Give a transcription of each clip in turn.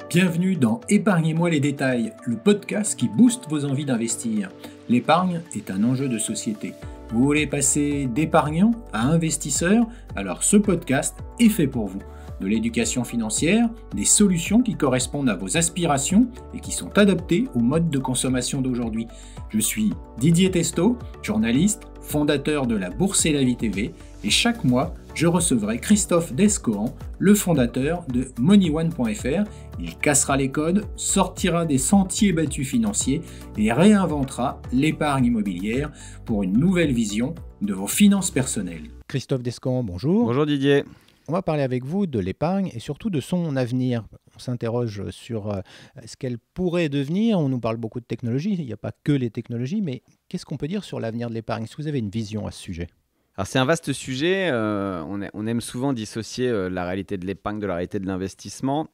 Bienvenue dans Épargnez-moi les détails, le podcast qui booste vos envies d'investir. L'épargne est un enjeu de société. Vous voulez passer d'épargnant à investisseur? Alors ce podcast est fait pour vous. De l'éducation financière, des solutions qui correspondent à vos aspirations et qui sont adaptées au mode de consommation d'aujourd'hui. Je suis Didier Testo, journaliste, fondateur de la Bourse et la Vie TV, et chaque mois, je recevrai Christophe Descohan, le fondateur de MoneyOne.fr. Il cassera les codes, sortira des sentiers battus financiers et réinventera l'épargne immobilière pour une nouvelle vision de vos finances personnelles. Christophe Descohan, bonjour. Bonjour Didier. On va parler avec vous de l'épargne et surtout de son avenir. On s'interroge sur ce qu'elle pourrait devenir. On nous parle beaucoup de technologie. Il n'y a pas que les technologies, mais qu'est-ce qu'on peut dire sur l'avenir de l'épargne? Est-ce que vous avez une vision à ce sujet? Alors c'est un vaste sujet. On aime souvent dissocier la réalité de l'épargne de la réalité de l'investissement.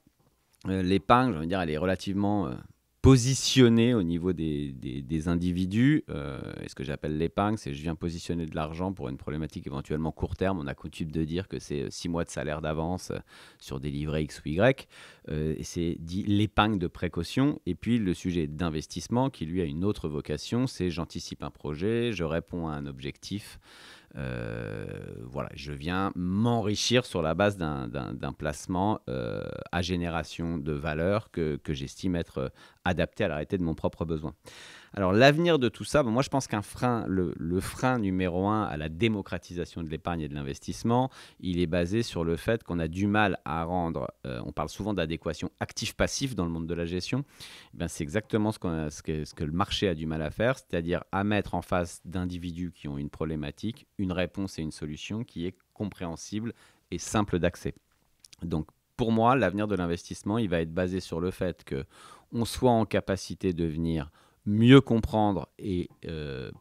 L'épargne, j'ai envie de dire, elle est relativement positionnée au niveau des individus. Et ce que j'appelle l'épargne, c'est je viens positionner de l'argent pour une problématique éventuellement court terme. On a coutume de dire que c'est 6 mois de salaire d'avance sur des livrets X ou Y. Et c'est dit l'épargne de précaution. Et puis le sujet d'investissement qui lui a une autre vocation, c'est j'anticipe un projet, je réponds à un objectif. Voilà, je viens m'enrichir sur la base d'un placement à génération de valeur que j'estime être adapté à la réalité de mon propre besoin. Alors l'avenir de tout ça, moi je pense qu'un frein, le frein numéro 1 à la démocratisation de l'épargne et de l'investissement, il est basé sur le fait qu'on a du mal à rendre, on parle souvent d'adéquation actif-passif dans le monde de la gestion, c'est exactement ce que le marché a du mal à faire, c'est-à-dire à mettre en face d'individus qui ont une problématique, une réponse et une solution qui est compréhensible et simple d'accès. Donc pour moi, l'avenir de l'investissement, il va être basé sur le fait qu'on soit en capacité de venir mieux comprendre et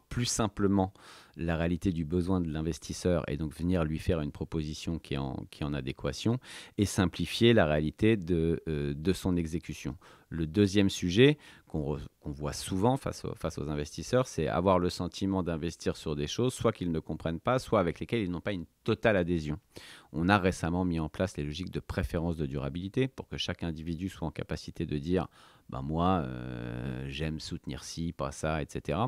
plus simplement la réalité du besoin de l'investisseur et donc venir lui faire une proposition qui est en adéquation et simplifier la réalité de son exécution. Le deuxième sujet qu'on voit souvent face aux investisseurs, c'est avoir le sentiment d'investir sur des choses soit qu'ils ne comprennent pas, soit avec lesquelles ils n'ont pas une totale adhésion. On a récemment mis en place les logiques de préférence de durabilité pour que chaque individu soit en capacité de dire moi, j'aime soutenir ci, pas ça, etc.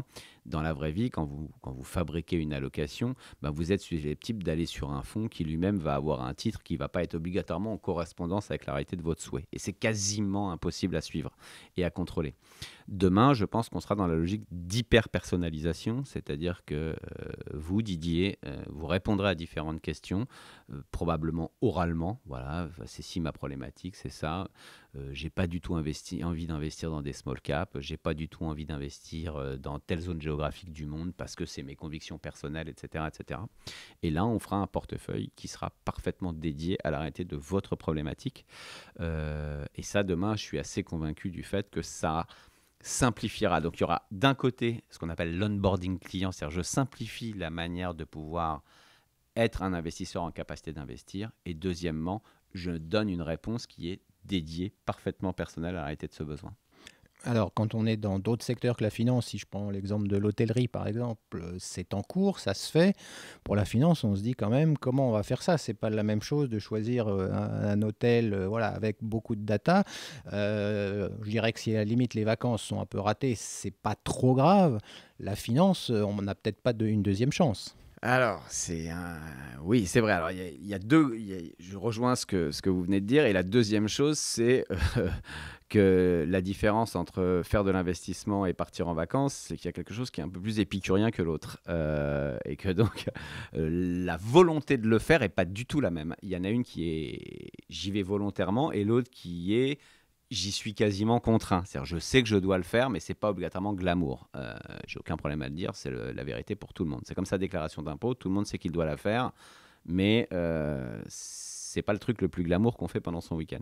Dans la vraie vie, quand vous fabriquez une allocation, vous êtes susceptible d'aller sur un fonds qui lui-même va avoir un titre qui ne va pas être obligatoirement en correspondance avec la réalité de votre souhait. Et c'est quasiment impossible à suivre et à contrôler. Demain, je pense qu'on sera dans la logique d'hyper-personnalisation, c'est-à-dire que vous, Didier, vous répondrez à différentes questions, probablement oralement. Voilà, c'est si ma problématique, c'est ça. J'ai pas du tout envie d'investir dans des small caps, j'ai pas du tout envie d'investir dans telle zone géographique du monde parce que c'est mes convictions personnelles, etc., etc. Et là, on fera un portefeuille qui sera parfaitement dédié à la réalité de votre problématique. Et ça, demain, je suis assez convaincu du fait que ça simplifiera. Donc, il y aura d'un côté ce qu'on appelle l'onboarding client, c'est-à-dire je simplifie la manière de pouvoir être un investisseur en capacité d'investir. Et deuxièmement, je donne une réponse qui est dédiée, parfaitement personnelle à la réalité de ce besoin. Alors, quand on est dans d'autres secteurs que la finance, si je prends l'exemple de l'hôtellerie par exemple, c'est en cours, ça se fait. Pour la finance, on se dit quand même comment on va faire ça. C'est pas la même chose de choisir un hôtel avec beaucoup de data. Je dirais que si à la limite les vacances sont un peu ratées, c'est pas trop grave. La finance, on n'a peut-être pas une deuxième chance. Alors, oui, c'est vrai. Alors, je rejoins ce que vous venez de dire. Et la deuxième chose, c'est que la différence entre faire de l'investissement et partir en vacances, c'est qu'il y a quelque chose qui est un peu plus épicurien que l'autre. Et que donc, la volonté de le faire n'est pas du tout la même. Il y en a une qui est « j'y vais volontairement » et l'autre qui est « j'y suis quasiment contraint ». C'est-à-dire, je sais que je dois le faire, mais ce n'est pas obligatoirement glamour. J'ai aucun problème à le dire, c'est la vérité pour tout le monde. C'est comme sa déclaration d'impôt, tout le monde sait qu'il doit la faire, mais ce n'est pas le truc le plus glamour qu'on fait pendant son week-end.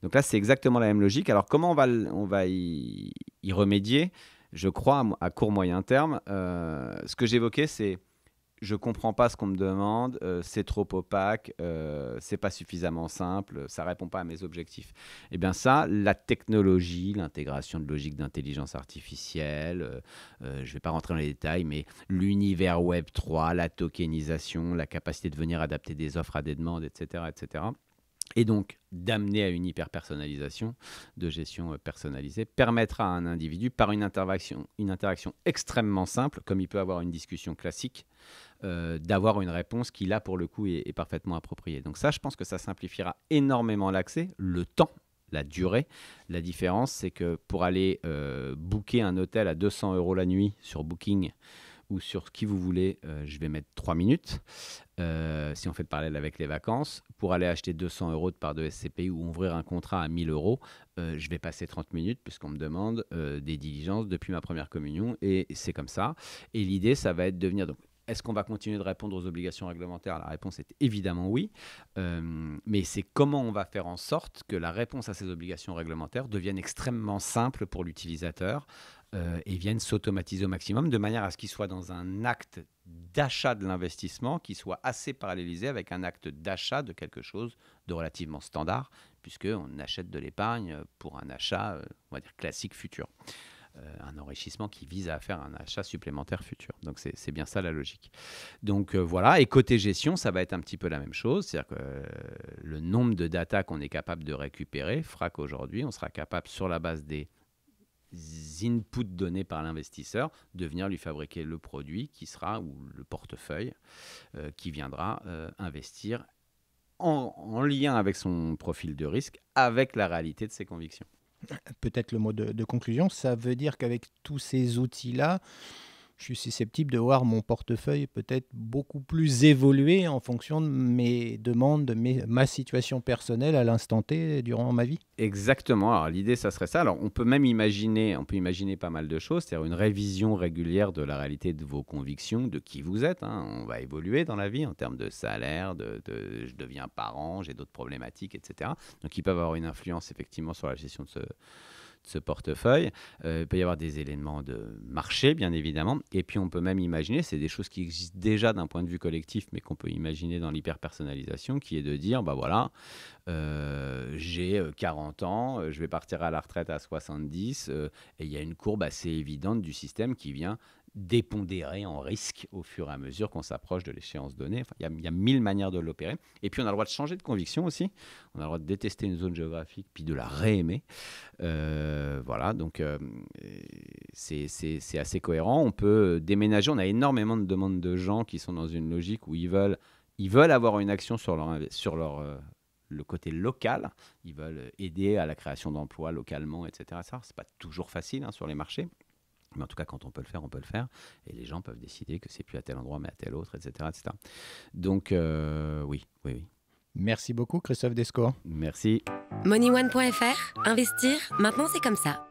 Donc là, c'est exactement la même logique. Alors, comment on va y remédier? Je crois à court moyen terme. Ce que j'évoquais, c'est je comprends pas ce qu'on me demande, c'est trop opaque, c'est pas suffisamment simple, ça répond pas à mes objectifs. Et bien ça, la technologie, l'intégration de logiques d'intelligence artificielle, je vais pas rentrer dans les détails, mais l'univers Web 3, la tokenisation, la capacité de venir adapter des offres à des demandes, etc., etc., et donc d'amener à une hyper-personnalisation de gestion personnalisée, permettra à un individu, par une interaction extrêmement simple, comme il peut avoir une discussion classique, d'avoir une réponse qui, là, pour le coup, est parfaitement appropriée. Donc ça, je pense que ça simplifiera énormément l'accès, le temps, la durée. La différence, c'est que pour aller booker un hôtel à 200 € la nuit sur Booking, ou sur ce qui vous voulez, je vais mettre 3 minutes. Si on fait le parallèle avec les vacances, pour aller acheter 200 € de part de SCPI ou ouvrir un contrat à 1 000 €, je vais passer 30 minutes puisqu'on me demande des diligences depuis ma première communion, et c'est comme ça. Et l'idée, ça va être de venir... Donc, est-ce qu'on va continuer de répondre aux obligations réglementaires ? La réponse est évidemment oui. Mais c'est comment on va faire en sorte que la réponse à ces obligations réglementaires devienne extrêmement simple pour l'utilisateur et vienne s'automatiser au maximum, de manière à ce qu'il soit dans un acte d'achat de l'investissement qui soit assez parallélisé avec un acte d'achat de quelque chose de relativement standard, puisqu'on achète de l'épargne pour un achat, on va dire, classique futur. Un enrichissement qui vise à faire un achat supplémentaire futur. Donc, c'est bien ça la logique. Donc, voilà. Et côté gestion, ça va être un petit peu la même chose. C'est-à-dire que le nombre de data qu'on est capable de récupérer fera qu'aujourd'hui, on sera capable, sur la base des inputs donnés par l'investisseur, de venir lui fabriquer le produit qui sera, ou le portefeuille qui viendra investir en lien avec son profil de risque, avec la réalité de ses convictions. Peut-être le mot de conclusion, ça veut dire qu'avec tous ces outils-là, je suis susceptible de voir mon portefeuille peut-être beaucoup plus évoluer en fonction de mes demandes, de ma situation personnelle à l'instant T durant ma vie. Exactement. Alors l'idée, ça serait ça. Alors on peut imaginer pas mal de choses, c'est-à-dire une révision régulière de la réalité de vos convictions, de qui vous êtes. On va évoluer dans la vie en termes de salaire, je deviens parent, j'ai d'autres problématiques, etc. Donc ils peuvent avoir une influence effectivement sur la gestion de ce portefeuille. Il peut y avoir des éléments de marché, bien évidemment. Et puis, on peut même imaginer, c'est des choses qui existent déjà d'un point de vue collectif, mais qu'on peut imaginer dans l'hyper-personnalisation, qui est de dire, bah voilà, j'ai 40 ans, je vais partir à la retraite à 70, et il y a une courbe assez évidente du système qui vient dépondérer en risque au fur et à mesure qu'on s'approche de l'échéance donnée. Enfin, il y a 1000 manières de l'opérer. Et puis, on a le droit de changer de conviction aussi. On a le droit de détester une zone géographique, puis de la réaimer. Voilà, donc c'est assez cohérent. On peut déménager. On a énormément de demandes de gens qui sont dans une logique où ils veulent avoir une action sur le côté local. Ils veulent aider à la création d'emplois localement, etc. Ça, c'est pas toujours facile sur les marchés. Mais en tout cas, quand on peut le faire, on peut le faire. Et les gens peuvent décider que c'est plus à tel endroit, mais à tel autre, etc. etc. Donc, oui. Merci beaucoup, Christophe Descours. Merci. MoneyOne.fr, investir, maintenant c'est comme ça.